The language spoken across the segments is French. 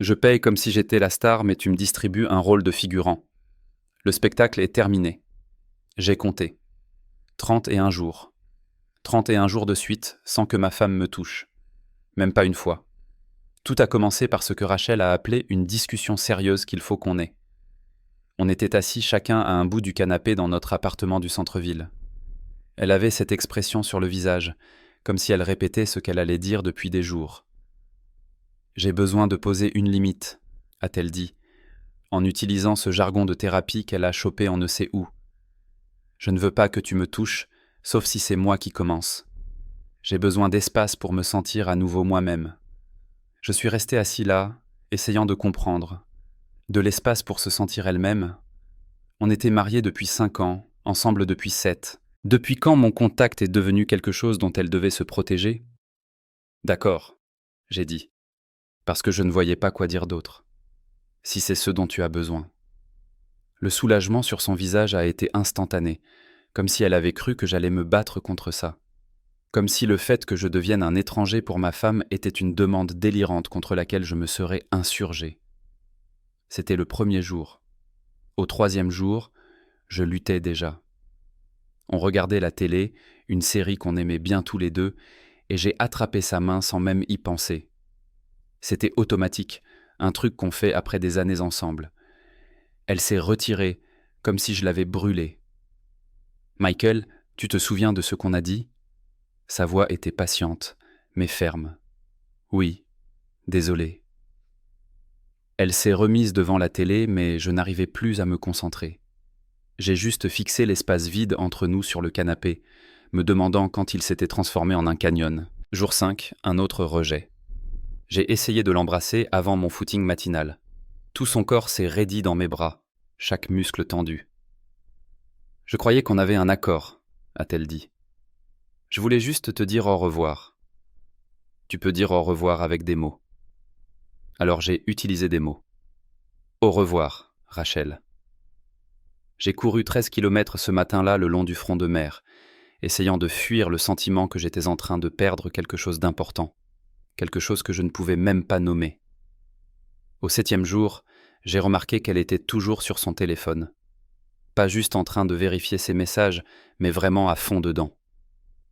Je paye comme si j'étais la star, mais tu me distribues un rôle de figurant. Le spectacle est terminé. J'ai compté. 31 jours. 31 jours de suite, sans que ma femme me touche. Même pas une fois. Tout a commencé par ce que Rachel a appelé une discussion sérieuse qu'il faut qu'on ait. On était assis chacun à un bout du canapé dans notre appartement du centre-ville. Elle avait cette expression sur le visage, comme si elle répétait ce qu'elle allait dire depuis des jours. « J'ai besoin de poser une limite », a-t-elle dit, en utilisant ce jargon de thérapie qu'elle a chopé on ne sait où. « Je ne veux pas que tu me touches, sauf si c'est moi qui commence. J'ai besoin d'espace pour me sentir à nouveau moi-même. » Je suis resté assis là, essayant de comprendre. De l'espace pour se sentir elle-même. On était mariés depuis 5 ans, ensemble depuis 7. Depuis quand mon contact est devenu quelque chose dont elle devait se protéger ? D'accord, j'ai dit, parce que je ne voyais pas quoi dire d'autre. Si c'est ce dont tu as besoin. Le soulagement sur son visage a été instantané, comme si elle avait cru que j'allais me battre contre ça. Comme si le fait que je devienne un étranger pour ma femme était une demande délirante contre laquelle je me serais insurgé. C'était le premier jour. Au 3e jour, je luttais déjà. On regardait la télé, une série qu'on aimait bien tous les deux, et j'ai attrapé sa main sans même y penser. C'était automatique, un truc qu'on fait après des années ensemble. Elle s'est retirée, comme si je l'avais brûlée. « Michael, tu te souviens de ce qu'on a dit ?» Sa voix était patiente, mais ferme. « Oui, désolé. » Elle s'est remise devant la télé, mais je n'arrivais plus à me concentrer. J'ai juste fixé l'espace vide entre nous sur le canapé, me demandant quand il s'était transformé en un canyon. Jour 5, un autre rejet. J'ai essayé de l'embrasser avant mon footing matinal. Tout son corps s'est raidi dans mes bras, chaque muscle tendu. « Je croyais qu'on avait un accord », a-t-elle dit. « Je voulais juste te dire au revoir. » Tu peux dire au revoir avec des mots. Alors j'ai utilisé des mots. « Au revoir, Rachel. » J'ai couru 13 kilomètres ce matin-là le long du front de mer, essayant de fuir le sentiment que j'étais en train de perdre quelque chose d'important, quelque chose que je ne pouvais même pas nommer. Au 7e jour, j'ai remarqué qu'elle était toujours sur son téléphone. Pas juste en train de vérifier ses messages, mais vraiment à fond dedans.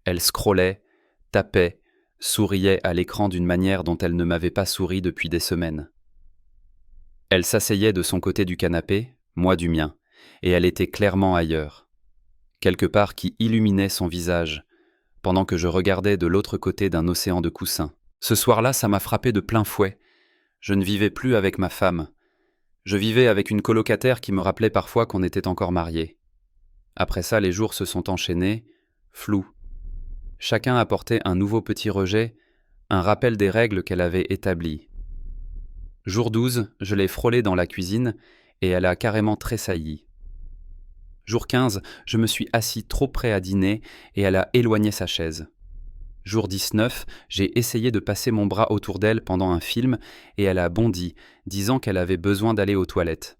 Elle scrollait, tapait, souriait à l'écran d'une manière dont elle ne m'avait pas souri depuis des semaines. Elle s'asseyait de son côté du canapé, moi du mien, et elle était clairement ailleurs. Quelque part qui illuminait son visage, pendant que je regardais de l'autre côté d'un océan de coussins. Ce soir-là, ça m'a frappé de plein fouet. Je ne vivais plus avec ma femme. Je vivais avec une colocataire qui me rappelait parfois qu'on était encore mariés. Après ça, les jours se sont enchaînés, flous. Chacun apportait un nouveau petit rejet, un rappel des règles qu'elle avait établies. Jour 12, je l'ai frôlée dans la cuisine et elle a carrément tressailli. Jour 15, je me suis assis trop près à dîner et elle a éloigné sa chaise. Jour 19, j'ai essayé de passer mon bras autour d'elle pendant un film et elle a bondi, disant qu'elle avait besoin d'aller aux toilettes.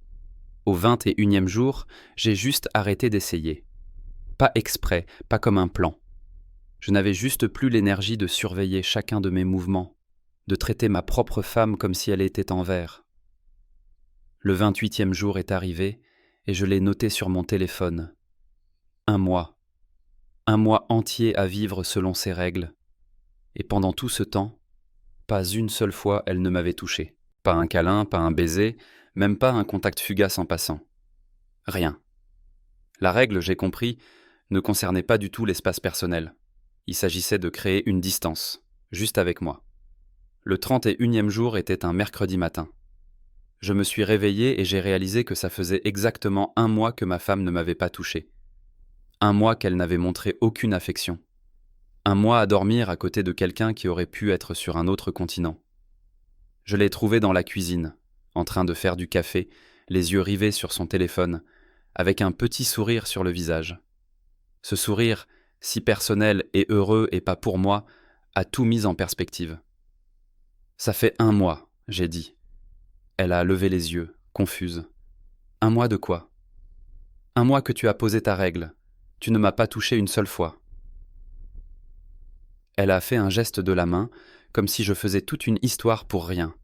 Au 21e jour, j'ai juste arrêté d'essayer. Pas exprès, pas comme un plan. Je n'avais juste plus l'énergie de surveiller chacun de mes mouvements, de traiter ma propre femme comme si elle était en verre. Le 28e jour est arrivé et je l'ai noté sur mon téléphone. 1 mois. 1 mois entier à vivre selon ses règles. Et pendant tout ce temps, pas une seule fois elle ne m'avait touché. Pas un câlin, pas un baiser, même pas un contact fugace en passant. Rien. La règle, j'ai compris, ne concernait pas du tout l'espace personnel. Il s'agissait de créer une distance, juste avec moi. Le 31e jour était un mercredi matin. Je me suis réveillé et j'ai réalisé que ça faisait exactement 1 mois que ma femme ne m'avait pas touché. 1 mois qu'elle n'avait montré aucune affection. 1 mois à dormir à côté de quelqu'un qui aurait pu être sur un autre continent. Je l'ai trouvée dans la cuisine, en train de faire du café, les yeux rivés sur son téléphone, avec un petit sourire sur le visage. Ce sourire, si personnel et heureux et pas pour moi, a tout mis en perspective. « Ça fait 1 mois, j'ai dit. » Elle a levé les yeux, confuse. « 1 mois de quoi ? 1 mois que tu as posé ta règle. Tu ne m'as pas touché une seule fois. » Elle a fait un geste de la main, comme si je faisais toute une histoire pour rien.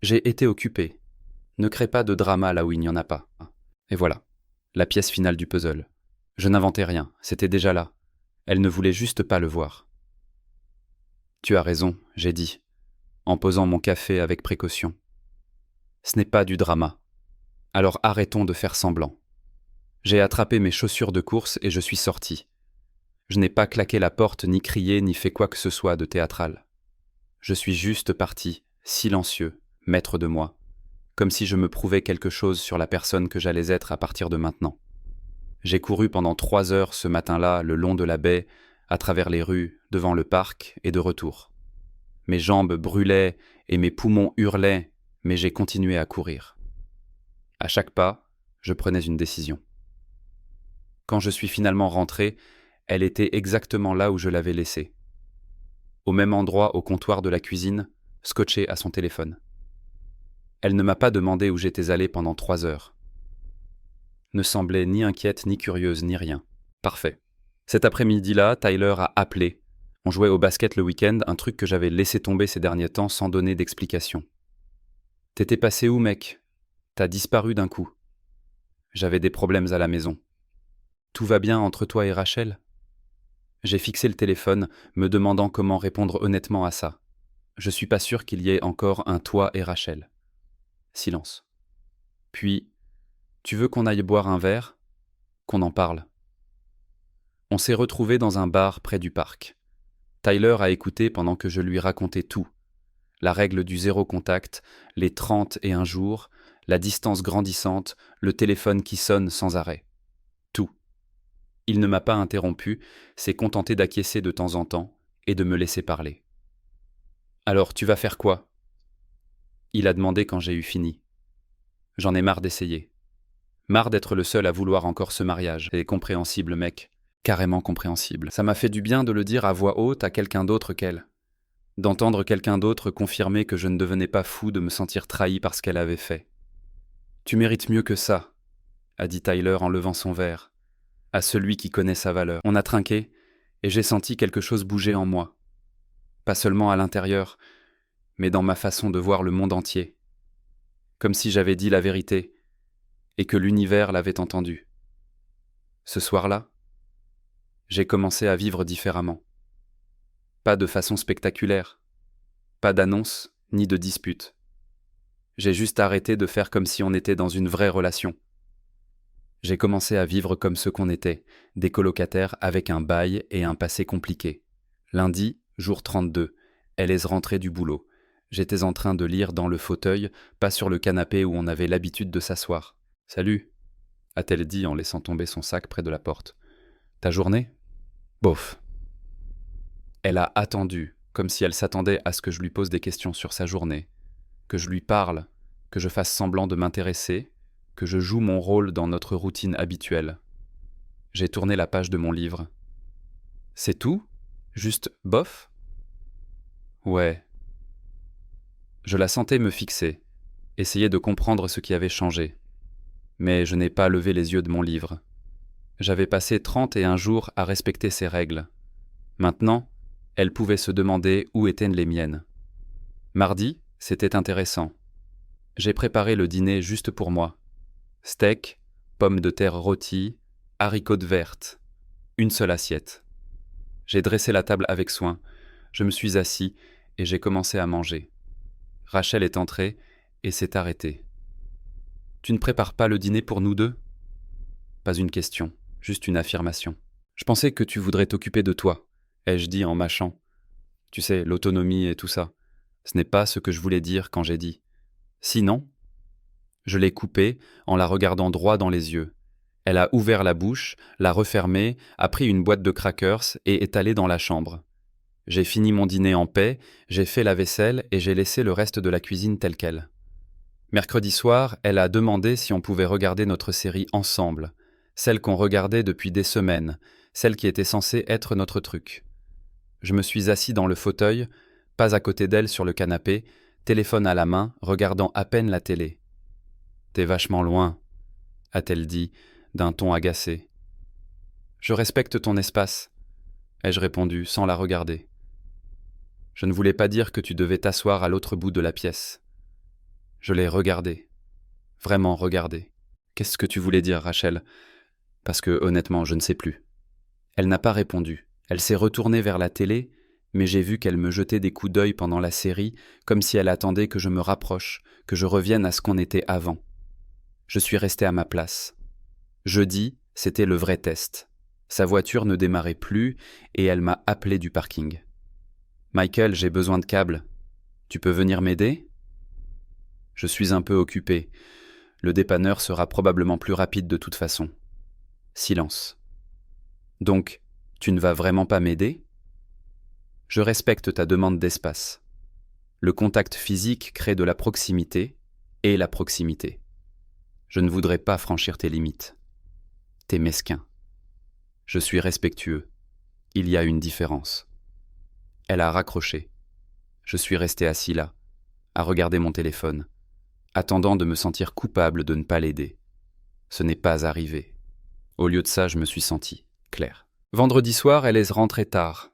J'ai été occupé. Ne crée pas de drama là où il n'y en a pas. Et voilà, la pièce finale du puzzle. Je n'inventais rien, c'était déjà là. Elle ne voulait juste pas le voir. Tu as raison, j'ai dit, en posant mon café avec précaution. Ce n'est pas du drama. Alors arrêtons de faire semblant. J'ai attrapé mes chaussures de course et je suis sorti. Je n'ai pas claqué la porte, ni crié, ni fait quoi que ce soit de théâtral. Je suis juste parti, silencieux, maître de moi, comme si je me prouvais quelque chose sur la personne que j'allais être à partir de maintenant. J'ai couru pendant 3 heures ce matin-là le long de la baie, à travers les rues, devant le parc et de retour. Mes jambes brûlaient et mes poumons hurlaient, mais j'ai continué à courir. À chaque pas, je prenais une décision. Quand je suis finalement rentré, elle était exactement là où je l'avais laissée. Au même endroit au comptoir de la cuisine, scotchée à son téléphone. Elle ne m'a pas demandé où j'étais allé pendant 3 heures. Ne semblait ni inquiète, ni curieuse, ni rien. Parfait. Cet après-midi-là, Tyler a appelé. On jouait au basket le week-end, un truc que j'avais laissé tomber ces derniers temps sans donner d'explication. « T'étais passé où, mec ? T'as disparu d'un coup. » J'avais des problèmes à la maison. « Tout va bien entre toi et Rachel ?» J'ai fixé le téléphone, me demandant comment répondre honnêtement à ça. Je suis pas sûr qu'il y ait encore un toi et Rachel. Silence. Puis, tu veux qu'on aille boire un verre ? Qu'on en parle ? On s'est retrouvés dans un bar près du parc. Tyler a écouté pendant que je lui racontais tout. La règle du 0 contact, les 31 jours, la distance grandissante, le téléphone qui sonne sans arrêt. Tout. Il ne m'a pas interrompu, s'est contenté d'acquiescer de temps en temps et de me laisser parler. « Alors, tu vas faire quoi ?» Il a demandé quand j'ai eu fini. J'en ai marre d'essayer. Marre d'être le seul à vouloir encore ce mariage. C'est compréhensible, mec. Carrément compréhensible. Ça m'a fait du bien de le dire à voix haute à quelqu'un d'autre qu'elle. D'entendre quelqu'un d'autre confirmer que je ne devenais pas fou de me sentir trahi par ce qu'elle avait fait. « Tu mérites mieux que ça », a dit Tyler en levant son verre, à celui qui connaît sa valeur. On a trinqué, et j'ai senti quelque chose bouger en moi. Pas seulement à l'intérieur, mais dans ma façon de voir le monde entier. Comme si j'avais dit la vérité, et que l'univers l'avait entendu. Ce soir-là, j'ai commencé à vivre différemment. Pas de façon spectaculaire, pas d'annonce ni de dispute. J'ai juste arrêté de faire comme si on était dans une vraie relation. J'ai commencé à vivre comme ce qu'on était, des colocataires avec un bail et un passé compliqué. Lundi, jour 32, elle est rentrée du boulot. J'étais en train de lire dans le fauteuil, pas sur le canapé où on avait l'habitude de s'asseoir. « Salut », a-t-elle dit en laissant tomber son sac près de la porte. « Ta journée ? » Bof. Elle a attendu, comme si elle s'attendait à ce que je lui pose des questions sur sa journée, que je lui parle, que je fasse semblant de m'intéresser, que je joue mon rôle dans notre routine habituelle. J'ai tourné la page de mon livre. « C'est tout ? Juste bof ? » Ouais. Je la sentais me fixer, essayer de comprendre ce qui avait changé. Mais je n'ai pas levé les yeux de mon livre. J'avais passé 31 jours à respecter ses règles. Maintenant, elle pouvait se demander où étaient les miennes. Mardi, c'était intéressant. J'ai préparé le dîner juste pour moi. Steak, pommes de terre rôties, haricots vertes. Une seule assiette. J'ai dressé la table avec soin. Je me suis assis et j'ai commencé à manger. Rachel est entrée et s'est arrêtée. « Tu ne prépares pas le dîner pour nous deux ?» Pas une question, juste une affirmation. « Je pensais que tu voudrais t'occuper de toi », ai-je dit en mâchant. Tu sais, l'autonomie et tout ça. Ce n'est pas ce que je voulais dire quand j'ai dit. « Sinon ?» Je l'ai coupée en la regardant droit dans les yeux. Elle a ouvert la bouche, l'a refermée, a pris une boîte de crackers et est allée dans la chambre. J'ai fini mon dîner en paix, j'ai fait la vaisselle et j'ai laissé le reste de la cuisine telle quelle. Mercredi soir, elle a demandé si on pouvait regarder notre série ensemble, celle qu'on regardait depuis des semaines, celle qui était censée être notre truc. Je me suis assis dans le fauteuil, pas à côté d'elle sur le canapé, téléphone à la main, regardant à peine la télé. « T'es vachement loin », a-t-elle dit, d'un ton agacé. « Je respecte ton espace », ai-je répondu sans la regarder. Je ne voulais pas dire que tu devais t'asseoir à l'autre bout de la pièce. Je l'ai regardée. Vraiment regardée. Qu'est-ce que tu voulais dire, Rachel? Parce que, honnêtement, je ne sais plus. Elle n'a pas répondu. Elle s'est retournée vers la télé, mais j'ai vu qu'elle me jetait des coups d'œil pendant la série, comme si elle attendait que je me rapproche, que je revienne à ce qu'on était avant. Je suis resté à ma place. Jeudi, c'était le vrai test. Sa voiture ne démarrait plus et elle m'a appelé du parking. « Michael, j'ai besoin de câbles. Tu peux venir m'aider ?» Je suis un peu occupé. Le dépanneur sera probablement plus rapide de toute façon. Silence. « Donc, tu ne vas vraiment pas m'aider ?» Je respecte ta demande d'espace. Le contact physique crée de la proximité et la proximité. Je ne voudrais pas franchir tes limites. T'es mesquin. Je suis respectueux. Il y a une différence. Elle a raccroché. Je suis resté assis là, à regarder mon téléphone, attendant de me sentir coupable de ne pas l'aider. Ce n'est pas arrivé. Au lieu de ça, je me suis senti clair. Vendredi soir, elle est rentrée tard.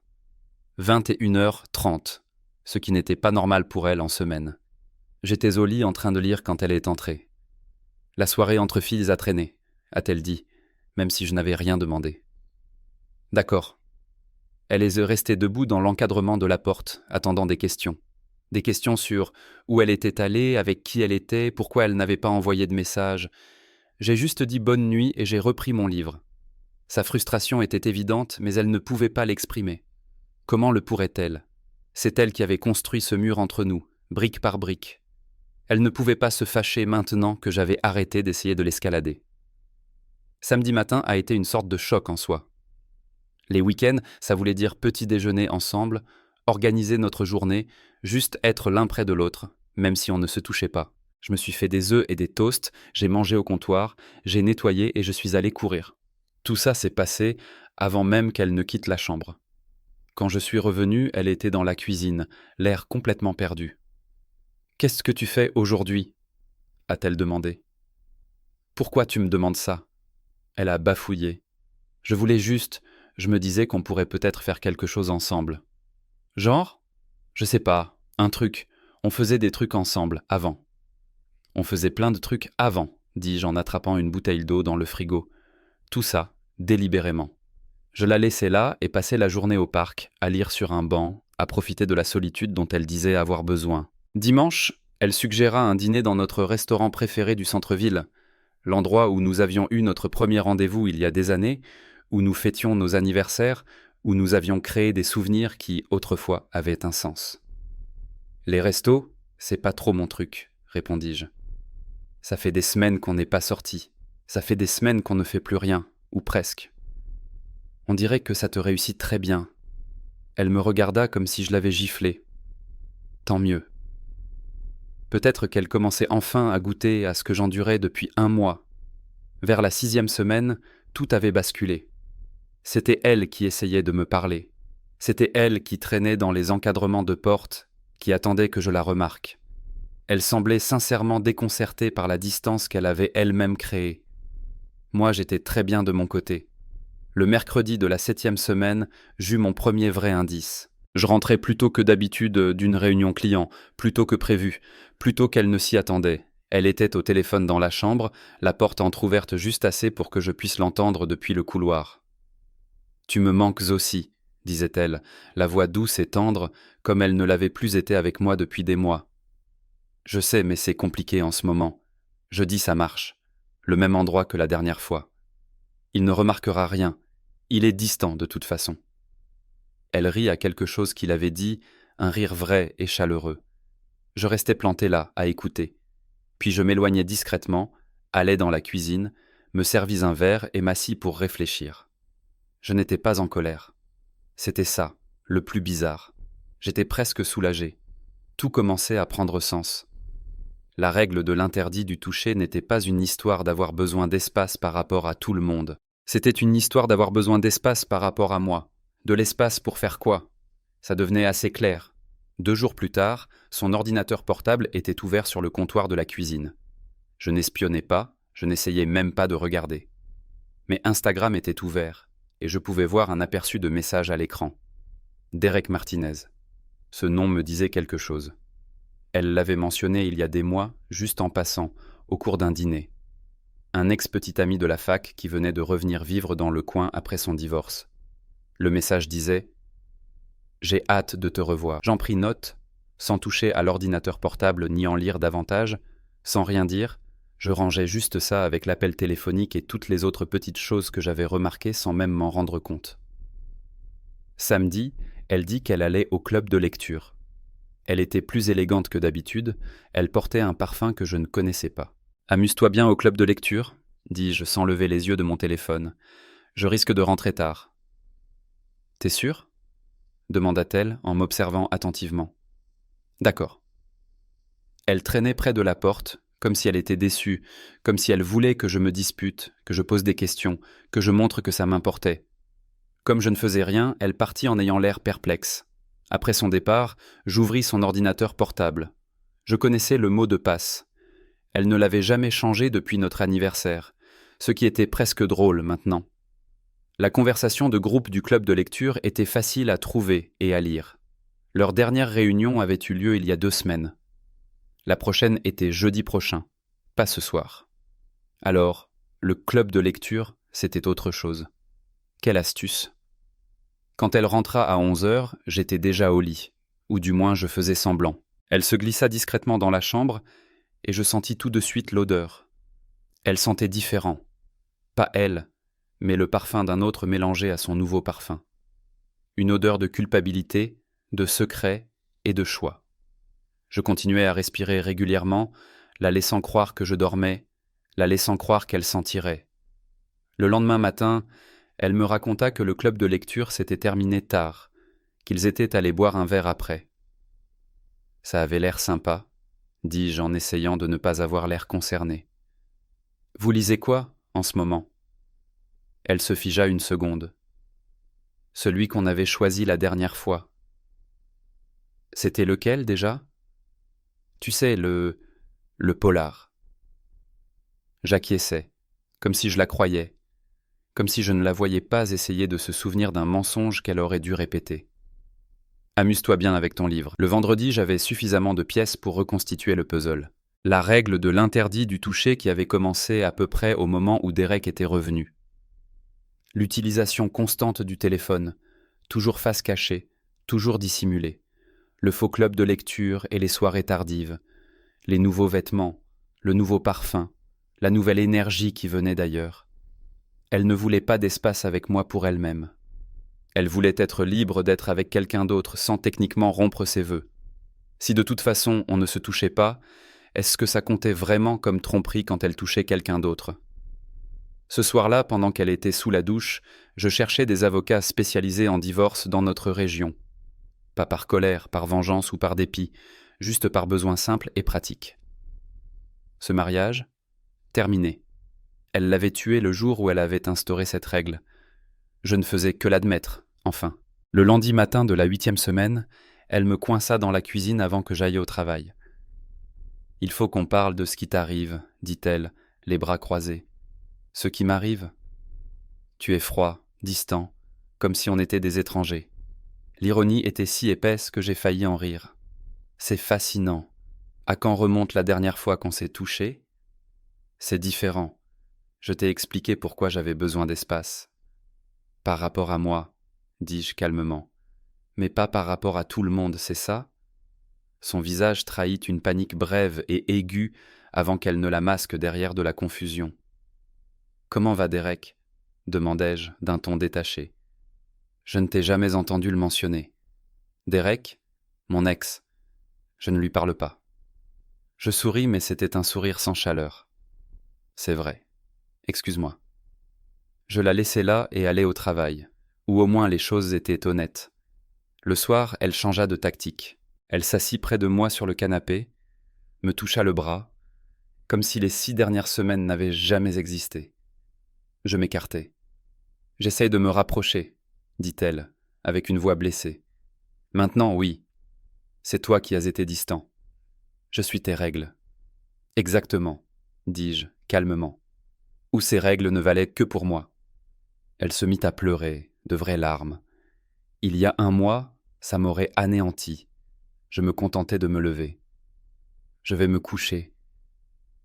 21h30, ce qui n'était pas normal pour elle en semaine. J'étais au lit en train de lire quand elle est entrée. « La soirée entre filles a traîné », a-t-elle dit, même si je n'avais rien demandé. « D'accord. » Elle est restée debout dans l'encadrement de la porte, attendant des questions. Des questions sur où elle était allée, avec qui elle était, pourquoi elle n'avait pas envoyé de message. J'ai juste dit bonne nuit et j'ai repris mon livre. Sa frustration était évidente, mais elle ne pouvait pas l'exprimer. Comment le pourrait-elle? C'est elle qui avait construit ce mur entre nous, brique par brique. Elle ne pouvait pas se fâcher maintenant que j'avais arrêté d'essayer de l'escalader. Samedi matin a été une sorte de choc en soi. Les week-ends, ça voulait dire petit déjeuner ensemble, organiser notre journée, juste être l'un près de l'autre, même si on ne se touchait pas. Je me suis fait des œufs et des toasts, j'ai mangé au comptoir, j'ai nettoyé et je suis allé courir. Tout ça s'est passé avant même qu'elle ne quitte la chambre. Quand je suis revenu, elle était dans la cuisine, l'air complètement perdu. « Qu'est-ce que tu fais aujourd'hui ?» a-t-elle demandé. « Pourquoi tu me demandes ça ?» Elle a bafouillé. « Je voulais juste, je me disais qu'on pourrait peut-être faire quelque chose ensemble. »« Genre ? Je sais pas, un truc. On faisait des trucs ensemble, avant. »« On faisait plein de trucs avant, dis-je en attrapant une bouteille d'eau dans le frigo. Tout ça, délibérément. Je la laissais là et passais la journée au parc, à lire sur un banc, à profiter de la solitude dont elle disait avoir besoin. Dimanche, elle suggéra un dîner dans notre restaurant préféré du centre-ville, l'endroit où nous avions eu notre premier rendez-vous il y a des années, où nous fêtions nos anniversaires, où nous avions créé des souvenirs qui, autrefois, avaient un sens. « Les restos, c'est pas trop mon truc, » répondis-je. « Ça fait des semaines qu'on n'est pas sortis. Ça fait des semaines qu'on ne fait plus rien, ou presque. On dirait que ça te réussit très bien. » Elle me regarda comme si je l'avais giflé. Tant mieux. Peut-être qu'elle commençait enfin à goûter à ce que j'endurais depuis 1 mois. Vers la 6e semaine, tout avait basculé. C'était elle qui essayait de me parler. C'était elle qui traînait dans les encadrements de porte, qui attendait que je la remarque. Elle semblait sincèrement déconcertée par la distance qu'elle avait elle-même créée. Moi, j'étais très bien de mon côté. Le mercredi de la 7e semaine, j'eus mon premier vrai indice. Je rentrais plus tôt que d'habitude d'une réunion client, plus tôt que prévu, plus tôt qu'elle ne s'y attendait. Elle était au téléphone dans la chambre, la porte entr'ouverte juste assez pour que je puisse l'entendre depuis le couloir. « Tu me manques aussi, » disait-elle, la voix douce et tendre, comme elle ne l'avait plus été avec moi depuis des mois. « Je sais, mais c'est compliqué en ce moment. Jeudi, ça marche. Le même endroit que la dernière fois. Il ne remarquera rien. Il est distant de toute façon. » Elle rit à quelque chose qu'il avait dit, un rire vrai et chaleureux. Je restais planté là, à écouter. Puis je m'éloignais discrètement, allais dans la cuisine, me servis un verre et m'assis pour réfléchir. Je n'étais pas en colère. C'était ça, le plus bizarre. J'étais presque soulagé. Tout commençait à prendre sens. La règle de l'interdit du toucher n'était pas une histoire d'avoir besoin d'espace par rapport à tout le monde. C'était une histoire d'avoir besoin d'espace par rapport à moi. De l'espace pour faire quoi? Ça devenait assez clair. 2 jours plus tard, son ordinateur portable était ouvert sur le comptoir de la cuisine. Je n'espionnais pas, je n'essayais même pas de regarder. Mais Instagram était ouvert, et je pouvais voir un aperçu de message à l'écran. Derek Martinez. Ce nom me disait quelque chose. Elle l'avait mentionné il y a des mois, juste en passant, au cours d'un dîner. Un ex-petit ami de la fac qui venait de revenir vivre dans le coin après son divorce. Le message disait « J'ai hâte de te revoir ». J'en pris note, sans toucher à l'ordinateur portable ni en lire davantage, sans rien dire, je rangeais juste ça avec l'appel téléphonique et toutes les autres petites choses que j'avais remarquées sans même m'en rendre compte. Samedi, elle dit qu'elle allait au club de lecture. Elle était plus élégante que d'habitude, elle portait un parfum que je ne connaissais pas. « Amuse-toi bien au club de lecture ?» dis-je sans lever les yeux de mon téléphone. « Je risque de rentrer tard. »« T'es sûr ?» demanda-t-elle en m'observant attentivement. « D'accord. » Elle traînait près de la porte, comme si elle était déçue, comme si elle voulait que je me dispute, que je pose des questions, que je montre que ça m'importait. Comme je ne faisais rien, elle partit en ayant l'air perplexe. Après son départ, j'ouvris son ordinateur portable. Je connaissais le mot de passe. Elle ne l'avait jamais changé depuis notre anniversaire, ce qui était presque drôle maintenant. La conversation de groupe du club de lecture était facile à trouver et à lire. Leur dernière réunion avait eu lieu il y a 2 semaines. La prochaine était jeudi prochain, pas ce soir. Alors, le club de lecture, c'était autre chose. Quelle astuce! Quand elle rentra à 11h, j'étais déjà au lit, ou du moins je faisais semblant. Elle se glissa discrètement dans la chambre, et je sentis tout de suite l'odeur. Elle sentait différent. Pas elle, mais le parfum d'un autre mélangé à son nouveau parfum. Une odeur de culpabilité, de secret et de choix. Je continuais à respirer régulièrement, la laissant croire que je dormais, la laissant croire qu'elle sentirait. Le lendemain matin, elle me raconta que le club de lecture s'était terminé tard, qu'ils étaient allés boire un verre après. « Ça avait l'air sympa », dis-je en essayant de ne pas avoir l'air concerné. « Vous lisez quoi, en ce moment ?» Elle se figea une seconde. « Celui qu'on avait choisi la dernière fois. »« C'était lequel, déjà ?»« Tu sais, le polar. » J'acquiesçais, comme si je la croyais, comme si je ne la voyais pas essayer de se souvenir d'un mensonge qu'elle aurait dû répéter. « Amuse-toi bien avec ton livre. » Le vendredi, j'avais suffisamment de pièces pour reconstituer le puzzle. La règle de l'interdit du toucher qui avait commencé à peu près au moment où Derek était revenu. L'utilisation constante du téléphone, toujours face cachée, toujours dissimulée. Le faux club de lecture et les soirées tardives. Les nouveaux vêtements, le nouveau parfum, la nouvelle énergie qui venait d'ailleurs. Elle ne voulait pas d'espace avec moi pour elle-même. Elle voulait être libre d'être avec quelqu'un d'autre sans techniquement rompre ses vœux. Si de toute façon on ne se touchait pas, est-ce que ça comptait vraiment comme tromperie quand elle touchait quelqu'un d'autre ? Ce soir-là, pendant qu'elle était sous la douche, je cherchais des avocats spécialisés en divorce dans notre région. Pas par colère, par vengeance ou par dépit, juste par besoin simple et pratique. Ce mariage ? Terminé. Elle l'avait tué le jour où elle avait instauré cette règle. Je ne faisais que l'admettre, enfin. Le lundi matin de la 8e semaine, elle me coinça dans la cuisine avant que j'aille au travail. « Il faut qu'on parle de ce qui t'arrive, » dit-elle, les bras croisés. « Ce qui m'arrive ? Tu es froid, distant, comme si on était des étrangers. » L'ironie était si épaisse que j'ai failli en rire. C'est fascinant. À quand remonte la dernière fois qu'on s'est touché ? C'est différent. Je t'ai expliqué pourquoi j'avais besoin d'espace. Par rapport à moi, dis-je calmement. Mais pas par rapport à tout le monde, c'est ça ? Son visage trahit une panique brève et aiguë avant qu'elle ne la masque derrière de la confusion. « Comment va Derek ?» demandai-je d'un ton détaché. Je ne t'ai jamais entendu le mentionner. Derek ? Mon ex. Je ne lui parle pas. Je souris, mais c'était un sourire sans chaleur. C'est vrai. Excuse-moi. Je la laissai là et allai au travail, où au moins les choses étaient honnêtes. Le soir, elle changea de tactique. Elle s'assit près de moi sur le canapé, me toucha le bras, comme si les 6 dernières semaines n'avaient jamais existé. Je m'écartai. « J'essaye de me rapprocher, » dit-elle, avec une voix blessée. « Maintenant, oui. C'est toi qui as été distant. Je suis tes règles. »« Exactement, » dis-je, calmement. Ou ces règles ne valaient que pour moi. Elle se mit à pleurer, de vraies larmes. Il y a 1 mois, ça m'aurait anéanti. Je me contentais de me lever. Je vais me coucher.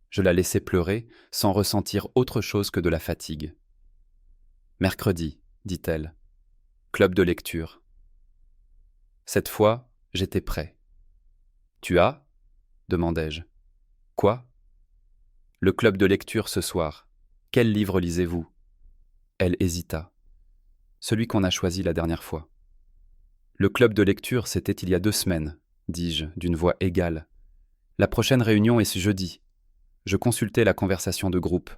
Je la laissai pleurer sans ressentir autre chose que de la fatigue. Mercredi, dit-elle. Club de lecture. Cette fois, j'étais prêt. Tu as ? Demandai-je. Quoi ? Le club de lecture ce soir. Quel livre lisez-vous ? Elle hésita. Celui qu'on a choisi la dernière fois. Le club de lecture, c'était il y a 2 semaines, dis-je, d'une voix égale. La prochaine réunion est ce jeudi. Je consultai la conversation de groupe.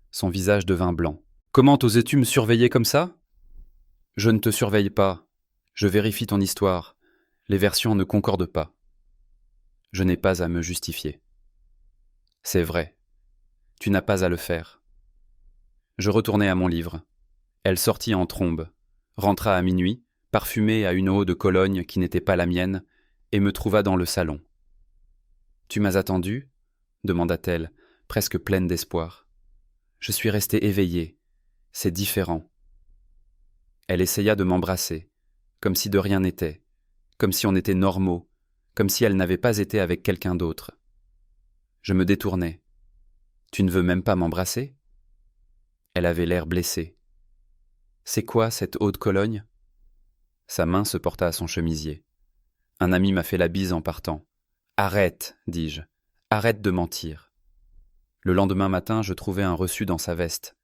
Son visage devint blanc. Comment osais-tu me surveiller comme ça ? Je ne te surveille pas. Je vérifie ton histoire. Les versions ne concordent pas. Je n'ai pas à me justifier. C'est vrai. Tu n'as pas à le faire. Je retournai à mon livre. Elle sortit en trombe, rentra à minuit, parfumée à une eau de Cologne qui n'était pas la mienne, et me trouva dans le salon. « Tu m'as attendu » demanda-t-elle, presque pleine d'espoir. Je suis restée éveillée. C'est différent. Elle essaya de m'embrasser, comme si de rien n'était, comme si on était normaux, comme si elle n'avait pas été avec quelqu'un d'autre. Je me détournai. « Tu ne veux même pas m'embrasser » Elle avait l'air blessée. « C'est quoi cette eau de Cologne » Sa main se porta à son chemisier. Un ami m'a fait la bise en partant. « Arrête, dis-je. Arrête de mentir. » Le lendemain matin, je trouvai un reçu dans sa veste.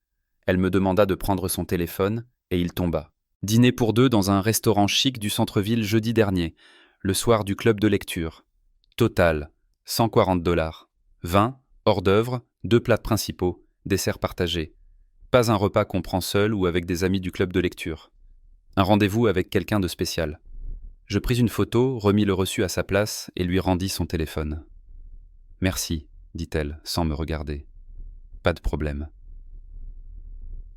Elle me demanda de prendre son téléphone, et il tomba. Dîner pour 2 dans un restaurant chic du centre-ville jeudi dernier, le soir du club de lecture. Total, $140. Vin, hors d'œuvre, 2 plats principaux, dessert partagé. Pas un repas qu'on prend seul ou avec des amis du club de lecture. Un rendez-vous avec quelqu'un de spécial. Je pris une photo, remis le reçu à sa place et lui rendis son téléphone. « Merci », dit-elle, sans me regarder. « Pas de problème. »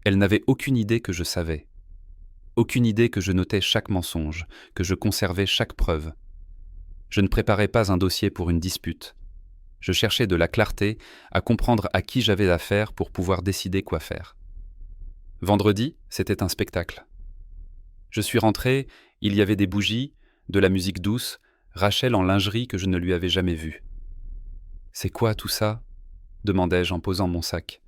Elle n'avait aucune idée que je savais. Aucune idée que je notais chaque mensonge, que je conservais chaque preuve. Je ne préparais pas un dossier pour une dispute. Je cherchais de la clarté, à comprendre à qui j'avais affaire pour pouvoir décider quoi faire. Vendredi, c'était un spectacle. Je suis rentré, il y avait des bougies, de la musique douce, Rachel en lingerie que je ne lui avais jamais vue. « C'est quoi tout ça ?» demandai-je en posant mon sac.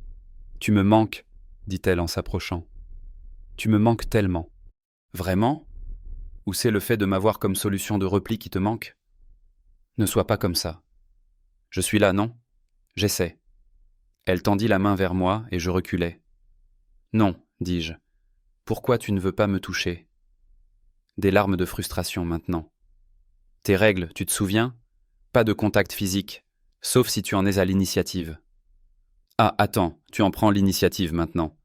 « Tu me manques, » dit-elle en s'approchant. « Tu me manques tellement. » « Vraiment ? Ou c'est le fait de m'avoir comme solution de repli qui te manque ? Ne sois pas comme ça. Je suis là, non ? J'essaie. » Elle tendit la main vers moi et je reculai. « Non, dis-je. Pourquoi tu ne veux pas me toucher ? » Des larmes de frustration maintenant. « Tes règles, tu te souviens ? Pas de contact physique, sauf si tu en es à l'initiative. » Ah, attends, tu en prends l'initiative maintenant.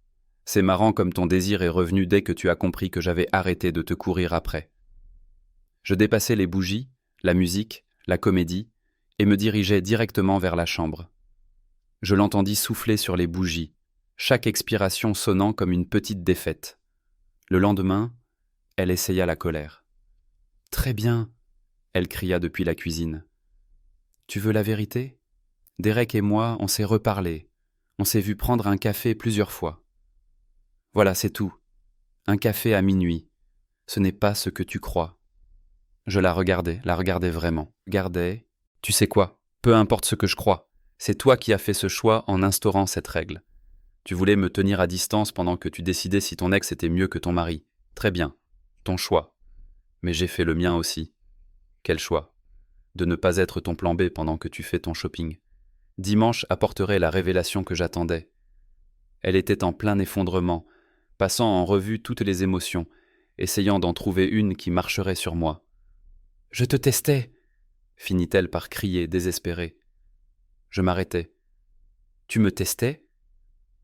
C'est marrant comme ton désir est revenu dès que tu as compris que j'avais arrêté de te courir après. Je dépassai les bougies, la musique, la comédie, et me dirigeai directement vers la chambre. Je l'entendis souffler sur les bougies, chaque expiration sonnant comme une petite défaite. Le lendemain, elle essaya la colère. « Très bien !» elle cria depuis la cuisine. « Tu veux la vérité ? Derek et moi, on s'est reparlé. On s'est vu prendre un café plusieurs fois. Voilà, c'est tout. Un café à minuit. Ce n'est pas ce que tu crois. » Je la regardais vraiment. Regardais. « Tu sais quoi ? Peu importe ce que je crois. C'est toi qui as fait ce choix en instaurant cette règle. Tu voulais me tenir à distance pendant que tu décidais si ton ex était mieux que ton mari. Très bien. Ton choix. Mais j'ai fait le mien aussi. Quel choix ? De ne pas être ton plan B pendant que tu fais ton shopping. Dimanche apporterait la révélation que j'attendais. Elle était en plein effondrement, passant en revue toutes les émotions, essayant d'en trouver une qui marcherait sur moi. « Je te testais !» finit-elle par crier, désespérée. Je m'arrêtai. « Tu me testais ?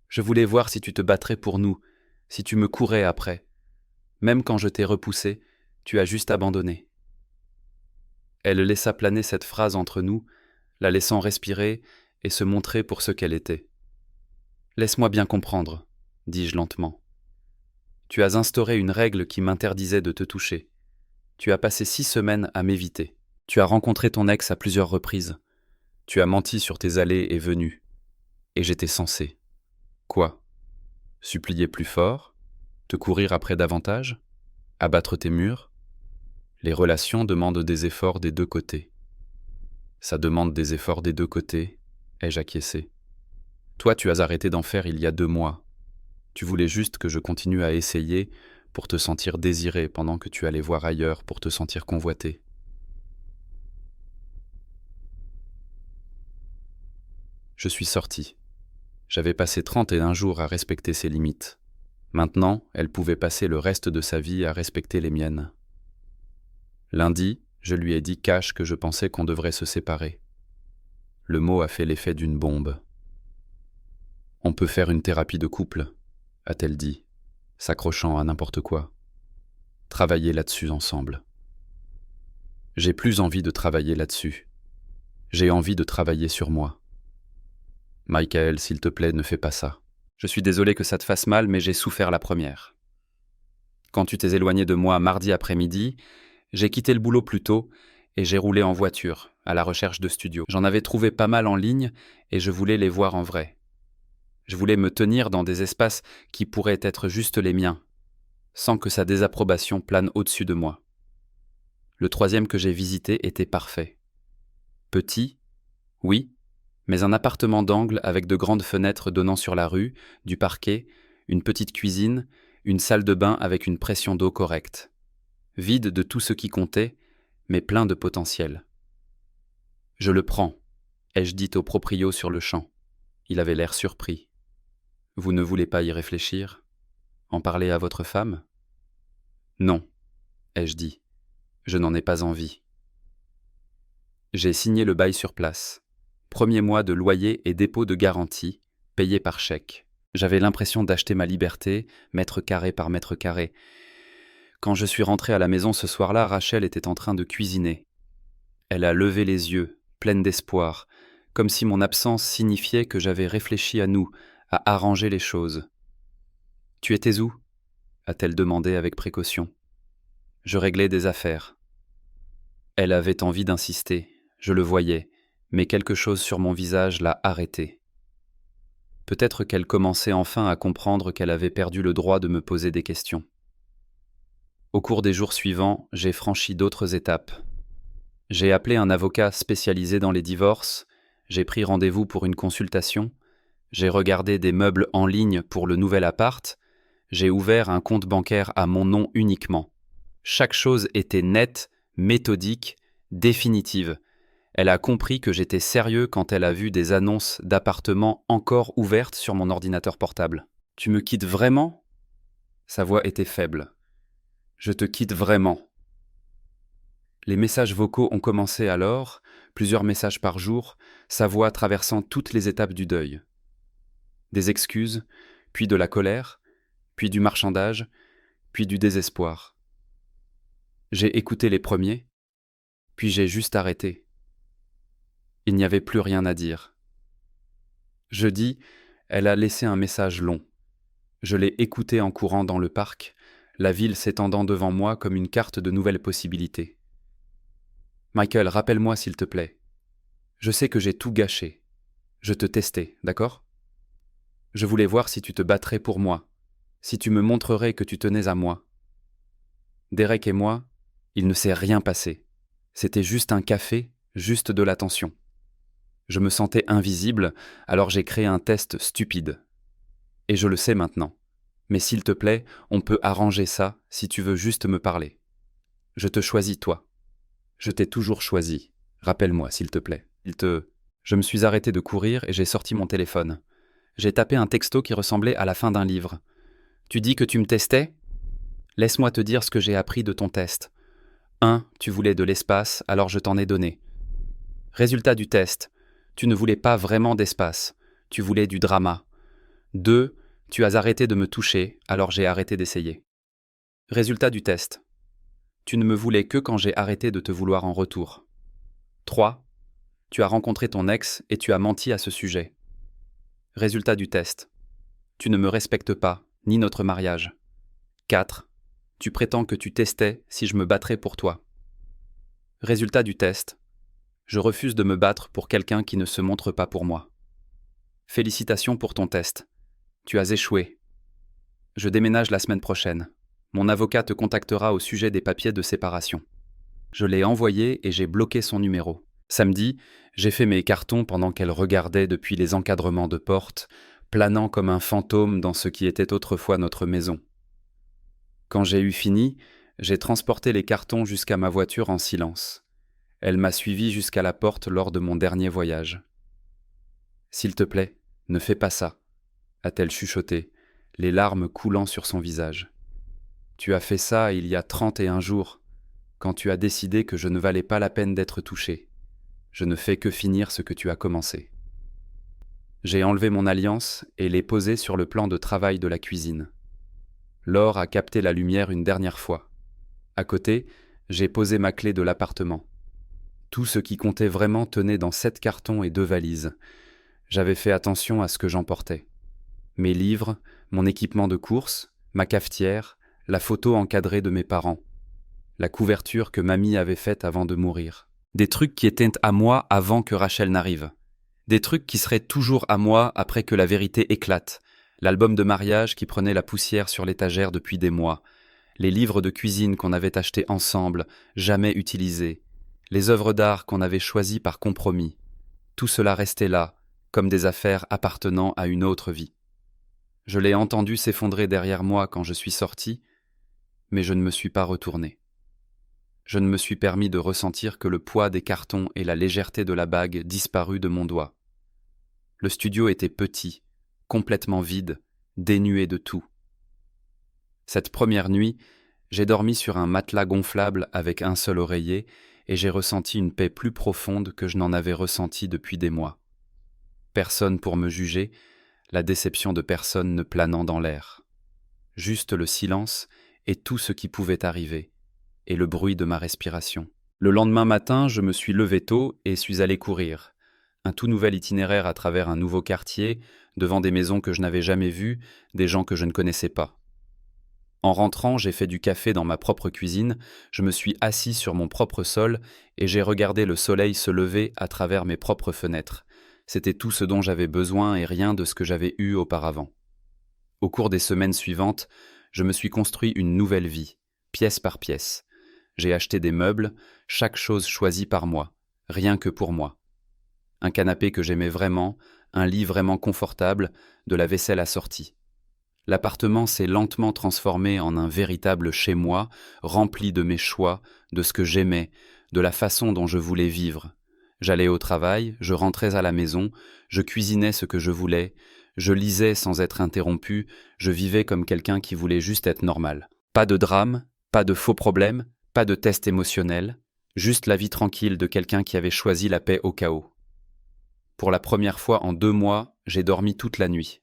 Je voulais voir si tu te battrais pour nous, si tu me courais après. Même quand je t'ai repoussé, tu as juste abandonné. » Elle laissa planer cette phrase entre nous, la laissant respirer et se montrer pour ce qu'elle était. « Laisse-moi bien comprendre, » dis-je lentement. « Tu as instauré une règle qui m'interdisait de te toucher. Tu as passé 6 semaines à m'éviter. Tu as rencontré ton ex à plusieurs reprises. Tu as menti sur tes allées et venues. Et j'étais censé. Quoi ? Supplier plus fort ? Te courir après davantage ? Abattre tes murs ? Les relations demandent des efforts des 2 côtés. Ça demande des efforts des deux côtés, ai-je acquiescé. Toi, tu as arrêté d'en faire il y a 2 mois. Tu voulais juste que je continue à essayer pour te sentir désiré pendant que tu allais voir ailleurs pour te sentir convoité. Je suis sorti. J'avais passé 31 jours à respecter ses limites. Maintenant, elle pouvait passer le reste de sa vie à respecter les miennes. Lundi, je lui ai dit cash que je pensais qu'on devrait se séparer. Le mot a fait l'effet d'une bombe. On peut faire une thérapie de couple, a-t-elle dit, s'accrochant à n'importe quoi. Travailler là-dessus ensemble. J'ai plus envie de travailler là-dessus. J'ai envie de travailler sur moi. Michael, s'il te plaît, ne fais pas ça. Je suis désolé que ça te fasse mal, mais j'ai souffert la première. Quand tu t'es éloigné de moi mardi après-midi, j'ai quitté le boulot plus tôt et j'ai roulé en voiture, à la recherche de studios. J'en avais trouvé pas mal en ligne et je voulais les voir en vrai. Je voulais me tenir dans des espaces qui pourraient être juste les miens, sans que sa désapprobation plane au-dessus de moi. Le 3e que j'ai visité était parfait. Petit, oui, mais un appartement d'angle avec de grandes fenêtres donnant sur la rue, du parquet, une petite cuisine, une salle de bain avec une pression d'eau correcte. Vide de tout ce qui comptait, mais plein de potentiel. Je le prends, ai-je dit au proprio sur le champ. Il avait l'air surpris. Vous ne voulez pas y réfléchir? En parler à votre femme? Non, ai-je dit. Je n'en ai pas envie. J'ai signé le bail sur place. 1er mois de loyer et dépôt de garantie, payé par chèque. J'avais l'impression d'acheter ma liberté, mètre carré par mètre carré. Quand je suis rentré à la maison ce soir-là, Rachel était en train de cuisiner. Elle a levé les yeux, pleine d'espoir, comme si mon absence signifiait que j'avais réfléchi à nous, à arranger les choses. « Tu étais où » a-t-elle demandé avec précaution. « Je réglais des affaires. » Elle avait envie d'insister, je le voyais, mais quelque chose sur mon visage l'a arrêté. Peut-être qu'elle commençait enfin à comprendre qu'elle avait perdu le droit de me poser des questions. Au cours des jours suivants, j'ai franchi d'autres étapes. J'ai appelé un avocat spécialisé dans les divorces, j'ai pris rendez-vous pour une consultation, j'ai regardé des meubles en ligne pour le nouvel appart, j'ai ouvert un compte bancaire à mon nom uniquement. Chaque chose était nette, méthodique, définitive. Elle a compris que j'étais sérieux quand elle a vu des annonces d'appartements encore ouvertes sur mon ordinateur portable. « Tu me quittes vraiment ?» Sa voix était faible. « Je te quitte vraiment. » Les messages vocaux ont commencé alors, plusieurs messages par jour, sa voix traversant toutes les étapes du deuil. Des excuses, puis de la colère, puis du marchandage, puis du désespoir. J'ai écouté les premiers, puis j'ai juste arrêté. Il n'y avait plus rien à dire. Jeudi, elle a laissé un message long. Je l'ai écouté en courant dans le parc, la ville s'étendant devant moi comme une carte de nouvelles possibilités. « Michael, rappelle-moi s'il te plaît. Je sais que j'ai tout gâché. Je te testais, d'accord ? Je voulais voir si tu te battrais pour moi, si tu me montrerais que tu tenais à moi. Derek et moi, il ne s'est rien passé. C'était juste un café, juste de l'attention. Je me sentais invisible, alors j'ai créé un test stupide. Et je le sais maintenant. Mais s'il te plaît, on peut arranger ça si tu veux juste me parler. Je te choisis toi. Je t'ai toujours choisi. Rappelle-moi, s'il te plaît. Je me suis arrêté de courir et j'ai sorti mon téléphone. J'ai tapé un texto qui ressemblait à la fin d'un livre. « Tu dis que tu me testais ? Laisse-moi te dire ce que j'ai appris de ton test. 1. Tu voulais de l'espace, alors je t'en ai donné. Résultat du test. Tu ne voulais pas vraiment d'espace. Tu voulais du drama. 2. Tu as arrêté de me toucher, alors j'ai arrêté d'essayer. Résultat du test. Tu ne me voulais que quand j'ai arrêté de te vouloir en retour. 3. Tu as rencontré ton ex et tu as menti à ce sujet. Résultat du test. Tu ne me respectes pas, ni notre mariage. 4. Tu prétends que tu testais si je me battrais pour toi. Résultat du test. Je refuse de me battre pour quelqu'un qui ne se montre pas pour moi. Félicitations pour ton test. Tu as échoué. Je déménage la semaine prochaine. Mon avocat te contactera au sujet des papiers de séparation. Je l'ai envoyé et j'ai bloqué son numéro. Samedi, j'ai fait mes cartons pendant qu'elle regardait depuis les encadrements de porte, planant comme un fantôme dans ce qui était autrefois notre maison. Quand j'ai eu fini, j'ai transporté les cartons jusqu'à ma voiture en silence. Elle m'a suivi jusqu'à la porte lors de mon dernier voyage. « S'il te plaît, ne fais pas ça », a-t-elle chuchoté, les larmes coulant sur son visage. « Tu as fait ça il y a 31 jours, quand tu as décidé que je ne valais pas la peine d'être touché. Je ne fais que finir ce que tu as commencé. » J'ai enlevé mon alliance et l'ai posée sur le plan de travail de la cuisine. Laure a capté la lumière une dernière fois. À côté, j'ai posé ma clé de l'appartement. Tout ce qui comptait vraiment tenait dans 7 cartons et 2 valises. J'avais fait attention à ce que j'emportais. Mes livres, mon équipement de course, ma cafetière, la photo encadrée de mes parents, la couverture que mamie avait faite avant de mourir. Des trucs qui étaient à moi avant que Rachel n'arrive. Des trucs qui seraient toujours à moi après que la vérité éclate. L'album de mariage qui prenait la poussière sur l'étagère depuis des mois. Les livres de cuisine qu'on avait achetés ensemble, jamais utilisés. Les œuvres d'art qu'on avait choisies par compromis. Tout cela restait là, comme des affaires appartenant à une autre vie. Je l'ai entendu s'effondrer derrière moi quand je suis sorti, mais je ne me suis pas retourné. Je ne me suis permis de ressentir que le poids des cartons et la légèreté de la bague disparus de mon doigt. Le studio était petit, complètement vide, dénué de tout. Cette première nuit, j'ai dormi sur un matelas gonflable avec un seul oreiller et j'ai ressenti une paix plus profonde que je n'en avais ressentie depuis des mois. Personne pour me juger, la déception de personne ne planant dans l'air. Juste le silence et tout ce qui pouvait arriver, et le bruit de ma respiration. Le lendemain matin, je me suis levé tôt et suis allé courir. Un tout nouvel itinéraire à travers un nouveau quartier, devant des maisons que je n'avais jamais vues, des gens que je ne connaissais pas. En rentrant, j'ai fait du café dans ma propre cuisine, je me suis assis sur mon propre sol et j'ai regardé le soleil se lever à travers mes propres fenêtres. C'était tout ce dont j'avais besoin et rien de ce que j'avais eu auparavant. Au cours des semaines suivantes, je me suis construit une nouvelle vie, pièce par pièce. J'ai acheté des meubles, chaque chose choisie par moi, rien que pour moi. Un canapé que j'aimais vraiment, un lit vraiment confortable, de la vaisselle assortie. L'appartement s'est lentement transformé en un véritable chez-moi, rempli de mes choix, de ce que j'aimais, de la façon dont je voulais vivre. J'allais au travail, je rentrais à la maison, je cuisinais ce que je voulais, je lisais sans être interrompu, je vivais comme quelqu'un qui voulait juste être normal. Pas de drame, pas de faux problèmes, pas de test émotionnel, juste la vie tranquille de quelqu'un qui avait choisi la paix au chaos. Pour la première fois en 2 mois, j'ai dormi toute la nuit.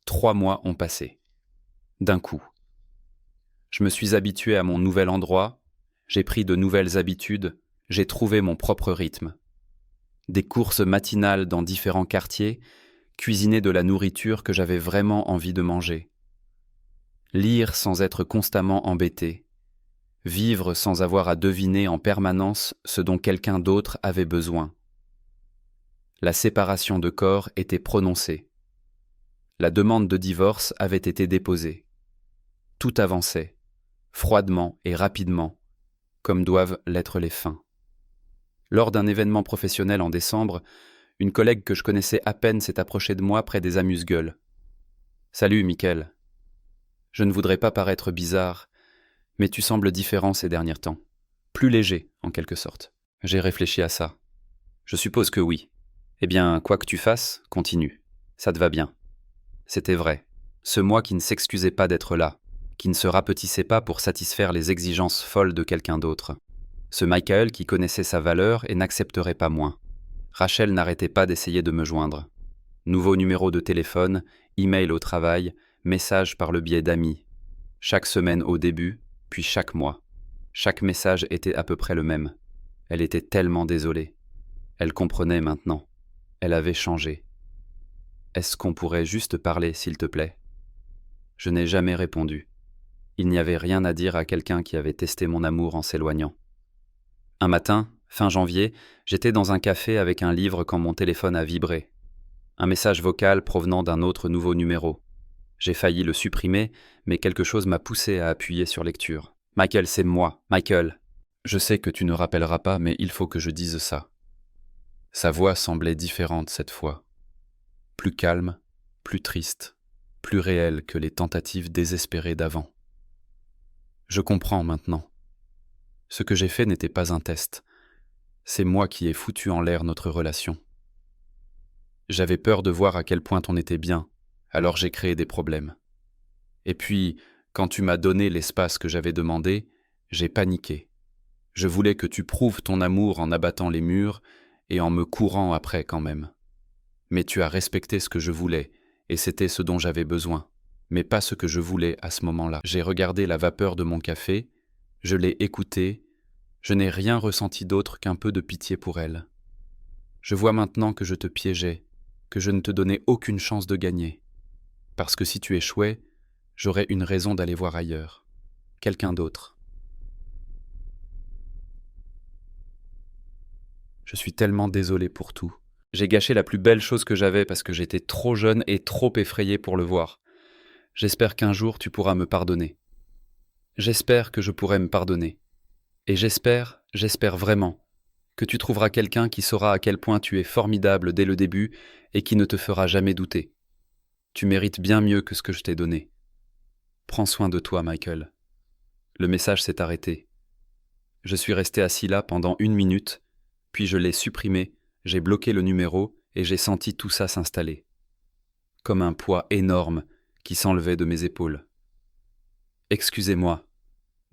3 mois ont passé. D'un coup. Je me suis habitué à mon nouvel endroit, j'ai pris de nouvelles habitudes, j'ai trouvé mon propre rythme. Des courses matinales dans différents quartiers, cuisiner de la nourriture que j'avais vraiment envie de manger. Lire sans être constamment embêté. Vivre sans avoir à deviner en permanence ce dont quelqu'un d'autre avait besoin. La séparation de corps était prononcée. La demande de divorce avait été déposée. Tout avançait, froidement et rapidement, comme doivent l'être les fins. Lors d'un événement professionnel en décembre, une collègue que je connaissais à peine s'est approchée de moi près des amuse-gueules. « Salut, Mickaël. Je ne voudrais pas paraître bizarre, mais tu sembles différent ces derniers temps. Plus léger, en quelque sorte. » J'ai réfléchi à ça. Je suppose que oui. Eh bien, quoi que tu fasses, continue. Ça te va bien. C'était vrai. Ce moi qui ne s'excusait pas d'être là, qui ne se rapetissait pas pour satisfaire les exigences folles de quelqu'un d'autre. Ce Michael qui connaissait sa valeur et n'accepterait pas moins. Rachel n'arrêtait pas d'essayer de me joindre. Nouveau numéro de téléphone, email au travail, message par le biais d'amis. Chaque semaine au début, puis chaque mois. Chaque message était à peu près le même. Elle était tellement désolée. Elle comprenait maintenant. Elle avait changé. Est-ce qu'on pourrait juste parler, s'il te plaît ? Je n'ai jamais répondu. Il n'y avait rien à dire à quelqu'un qui avait testé mon amour en s'éloignant. Un matin, fin janvier, j'étais dans un café avec un livre quand mon téléphone a vibré. Un message vocal provenant d'un autre nouveau numéro. J'ai failli le supprimer, mais quelque chose m'a poussé à appuyer sur lecture. « Michael, c'est moi, Michael. Je sais que tu ne rappelleras pas, mais il faut que je dise ça. Sa voix semblait différente cette fois, plus calme, plus triste, plus réelle que les tentatives désespérées d'avant. Je comprends maintenant. Ce que j'ai fait n'était pas un test. C'est moi qui ai foutu en l'air notre relation. J'avais peur de voir à quel point on était bien, alors j'ai créé des problèmes. Et puis, quand tu m'as donné l'espace que j'avais demandé, j'ai paniqué. Je voulais que tu prouves ton amour en abattant les murs et en me courant après quand même. Mais tu as respecté ce que je voulais, et c'était ce dont j'avais besoin, mais pas ce que je voulais à ce moment-là. J'ai regardé la vapeur de mon café, je l'ai écoutée, je n'ai rien ressenti d'autre qu'un peu de pitié pour elle. Je vois maintenant que je te piégeais, que je ne te donnais aucune chance de gagner. Parce que si tu échouais, j'aurais une raison d'aller voir ailleurs, quelqu'un d'autre. Je suis tellement désolé pour tout. J'ai gâché la plus belle chose que j'avais parce que j'étais trop jeune et trop effrayé pour le voir. J'espère qu'un jour tu pourras me pardonner. J'espère que je pourrai me pardonner. Et j'espère vraiment, que tu trouveras quelqu'un qui saura à quel point tu es formidable dès le début et qui ne te fera jamais douter. Tu mérites bien mieux que ce que je t'ai donné. Prends soin de toi, Michael. Le message s'est arrêté. Je suis resté assis là pendant 1 minute, puis je l'ai supprimé, j'ai bloqué le numéro et j'ai senti tout ça s'installer. Comme un poids énorme qui s'enlevait de mes épaules. « Excusez-moi »,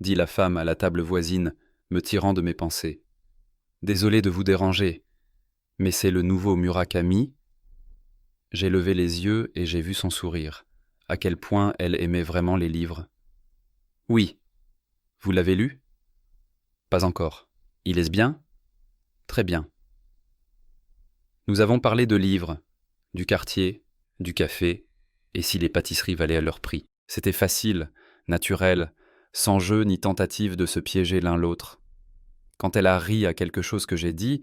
dit la femme à la table voisine, me tirant de mes pensées. « Désolé de vous déranger, mais c'est le nouveau Murakami ?» J'ai levé les yeux et j'ai vu son sourire, à quel point elle aimait vraiment les livres. « Oui. Vous l'avez lu ? » ?»« Pas encore. Il est bien ? » ?»« Très bien. » Nous avons parlé de livres, du quartier, du café, et si les pâtisseries valaient leur prix. C'était facile, naturel, sans jeu ni tentative de se piéger l'un l'autre. Quand elle a ri à quelque chose que j'ai dit,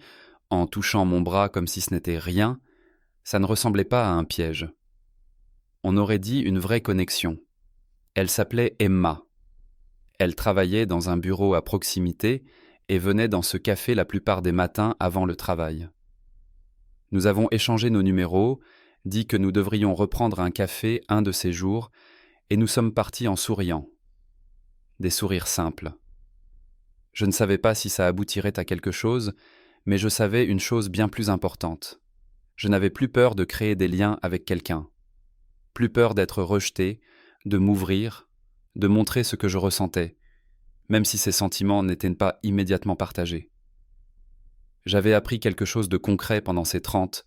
en touchant mon bras comme si ce n'était rien, ça ne ressemblait pas à un piège. On aurait dit une vraie connexion. Elle s'appelait Emma. Elle travaillait dans un bureau à proximité et venait dans ce café la plupart des matins avant le travail. Nous avons échangé nos numéros, dit que nous devrions reprendre un café un de ces jours, et nous sommes partis en souriant. Des sourires simples. Je ne savais pas si ça aboutirait à quelque chose, mais je savais une chose bien plus importante. Je n'avais plus peur de créer des liens avec quelqu'un. Plus peur d'être rejeté, de m'ouvrir, de montrer ce que je ressentais, même si ces sentiments n'étaient pas immédiatement partagés. J'avais appris quelque chose de concret pendant ces 30,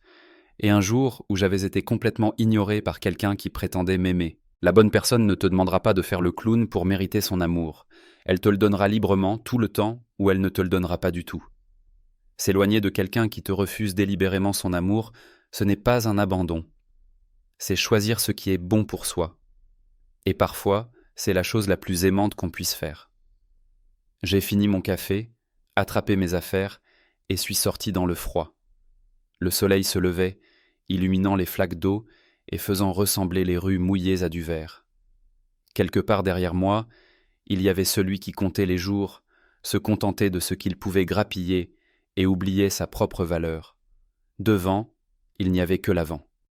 et un jour où j'avais été complètement ignoré par quelqu'un qui prétendait m'aimer. La bonne personne ne te demandera pas de faire le clown pour mériter son amour. Elle te le donnera librement tout le temps ou elle ne te le donnera pas du tout. S'éloigner de quelqu'un qui te refuse délibérément son amour, ce n'est pas un abandon. C'est choisir ce qui est bon pour soi. Et parfois, c'est la chose la plus aimante qu'on puisse faire. J'ai fini mon café, attrapé mes affaires et suis sorti dans le froid. Le soleil se levait, illuminant les flaques d'eau et faisant ressembler les rues mouillées à du verre. Quelque part derrière moi, il y avait celui qui comptait les jours, se contentait de ce qu'il pouvait grappiller et oubliait sa propre valeur. Devant, il n'y avait que l'avant.